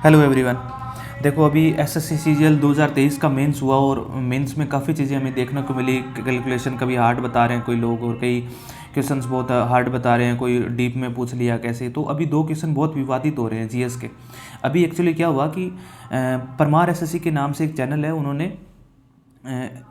Hello everyone. देखो अभी SSC CGL 2023 का मेंस हुआ और मेंस में काफ़ी चीज़ें हमें देखने को मिली। कैलकुलेशन कभी हार्ड बता रहे हैं कोई लोग और कई क्वेश्चंस बहुत हार्ड बता रहे हैं, कोई डीप में पूछ लिया कैसे। तो अभी दो क्वेश्चन बहुत विवादित हो रहे हैं जीएस के। अभी एक्चुअली क्या हुआ कि परमार एसएससी के नाम से एक चैनल है, उन्होंने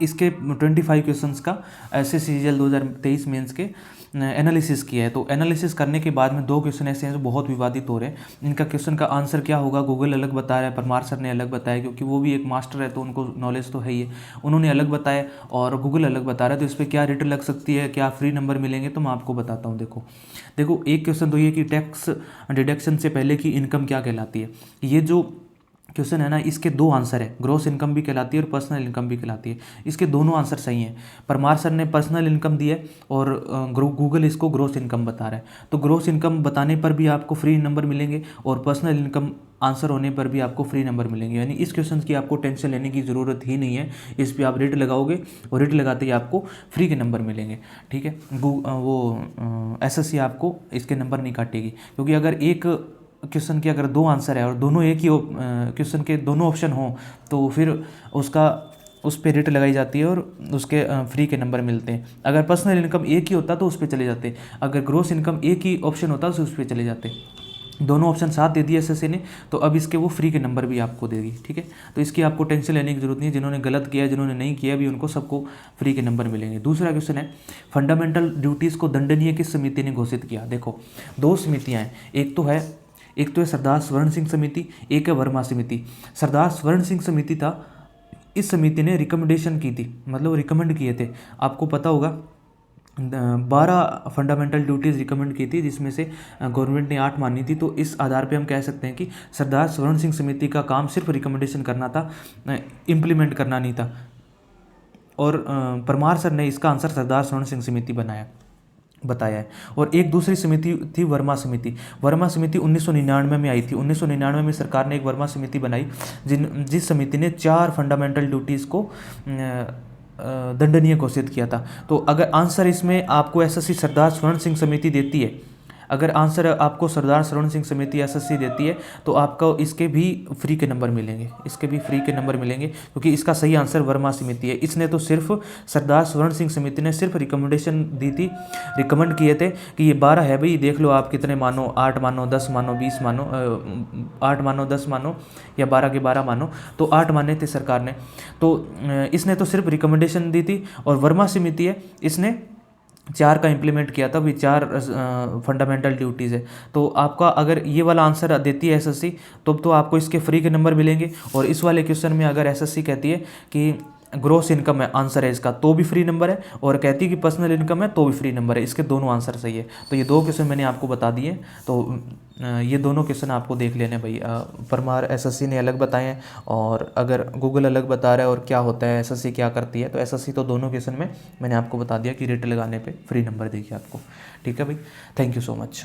इसके 25 क्वेश्चंस का एसएससी सीजीएल 2023 मेंस के एनालिसिस किया है। तो एनालिसिस करने के बाद में दो क्वेश्चन ऐसे हैं जो बहुत विवादित हो रहे हैं। इनका क्वेश्चन का आंसर क्या होगा गूगल अलग बता रहा है, परमार सर ने अलग बताया, क्योंकि वो भी एक मास्टर है तो उनको नॉलेज तो है ही है। उन्होंने अलग बताया और गूगल अलग बता रहा है। तो इस पर क्या रिटर्न लग सकती है, क्या फ्री नंबर मिलेंगे, तो मैं आपको बताता हूँ। देखो एक क्वेश्चन तो ये कि टैक्स डिडक्शन से पहले की इनकम क्या कहलाती है। ये जो क्वेश्चन है ना, इसके दो आंसर है, ग्रॉस इनकम भी कहलाती है और पर्सनल इनकम भी कहलाती है। इसके दोनों आंसर सही हैं। परमार सर ने पर्सनल इनकम दी है और गूगल इसको ग्रॉस इनकम बता रहा है। तो ग्रॉस इनकम बताने पर भी आपको फ्री नंबर मिलेंगे और पर्सनल इनकम आंसर होने पर भी आपको फ्री नंबर मिलेंगे। यानी इस क्वेश्चन की आपको टेंशन लेने की ज़रूरत ही नहीं है। इस पर आप रेट लगाओगे और रेट लगाते ही आपको फ्री के नंबर मिलेंगे। ठीक है, वो एसएससी आपको इसके नंबर नहीं काटेगी, क्योंकि अगर एक क्वेश्चन के अगर दो आंसर है और दोनों एक ही क्वेश्चन के दोनों ऑप्शन हो तो फिर उसका उस पर रेट लगाई जाती है और उसके फ्री के नंबर मिलते हैं। अगर पर्सनल इनकम एक ही होता तो उस पर चले जाते, अगर ग्रोस इनकम एक ही ऑप्शन होता तो उस पर चले जाते। दोनों ऑप्शन साथ दे दिए एसएससी ने, तो अब इसके वो फ्री के नंबर भी आपको देगी। ठीक है, तो इसकी आपको टेंशन लेने की जरूरत नहीं है। जिन्होंने गलत किया, जिन्होंने नहीं किया भी, उनको सबको फ्री के नंबर मिलेंगे। दूसरा क्वेश्चन है, फंडामेंटल ड्यूटीज़ को दंडनीय किस समिति ने घोषित किया। देखो दो समितियाँ हैं, एक तो है सरदार स्वर्ण सिंह समिति, एक है वर्मा समिति। सरदार स्वर्ण सिंह समिति था, इस समिति ने रिकमेंडेशन की थी, मतलब रिकमेंड किए थे। आपको पता होगा 12 फंडामेंटल ड्यूटीज़ रिकमेंड की थी, जिसमें से गवर्नमेंट ने 8 मानी थी। तो इस आधार पे हम कह सकते हैं कि सरदार स्वर्ण सिंह समिति का काम सिर्फ रिकमेंडेशन करना था, इम्प्लीमेंट करना नहीं था। और परमार सर ने इसका आंसर सरदार स्वर्ण सिंह समिति बताया है। और एक दूसरी समिति थी वर्मा समिति। वर्मा समिति 1999 में आई थी। 1999 में सरकार ने एक वर्मा समिति बनाई, जिस समिति ने 4 फंडामेंटल ड्यूटीज़ को दंडनीय घोषित किया था। तो अगर आंसर इसमें आपको एसएससी सरदार स्वर्ण सिंह समिति देती है, अगर आंसर आपको सरदार स्वर्ण सिंह समिति एसएससी देती है, तो आपको इसके भी फ्री के नंबर मिलेंगे, क्योंकि इसका सही आंसर वर्मा समिति है। इसने तो सिर्फ सरदार स्वर्ण सिंह समिति ने सिर्फ रिकमेंडेशन दी थी, रिकमेंड किए थे कि ये 12 है भाई, देख लो आप कितने मानो, 8 मानो, 10 मानो, 20 मानो, 8 मानो, 10 मानो या 12 के 12 मानो। तो 8 माने थे सरकार ने, तो इसने तो सिर्फ रिकमेंडेशन दी थी। और वर्मा समिति है, इसने 4 का इम्प्लीमेंट किया था। भी 4 फंडामेंटल ड्यूटीज़ है। तो आपका अगर ये वाला आंसर देती है एसएससी, तो आपको इसके फ्री के नंबर मिलेंगे। और इस वाले क्वेश्चन में अगर एसएससी कहती है कि ग्रॉस इनकम है आंसर है इसका, तो भी फ्री नंबर है। और कहती है कि पर्सनल इनकम है तो भी फ्री नंबर है। इसके दोनों आंसर सही है। तो ये दो क्वेश्चन मैंने आपको बता दिए। तो ये दोनों क्वेश्चन आपको देख लेने भाई। परमार एसएससी ने अलग बताए हैं और अगर गूगल अलग बता रहा है और क्या होता है, एसएससी क्या करती है। तो एसएससी तो दोनों क्वेश्चन में मैंने आपको बता दिया कि रेट लगाने पे फ्री नंबर देगी आपको। ठीक है भाई, थैंक यू सो मच।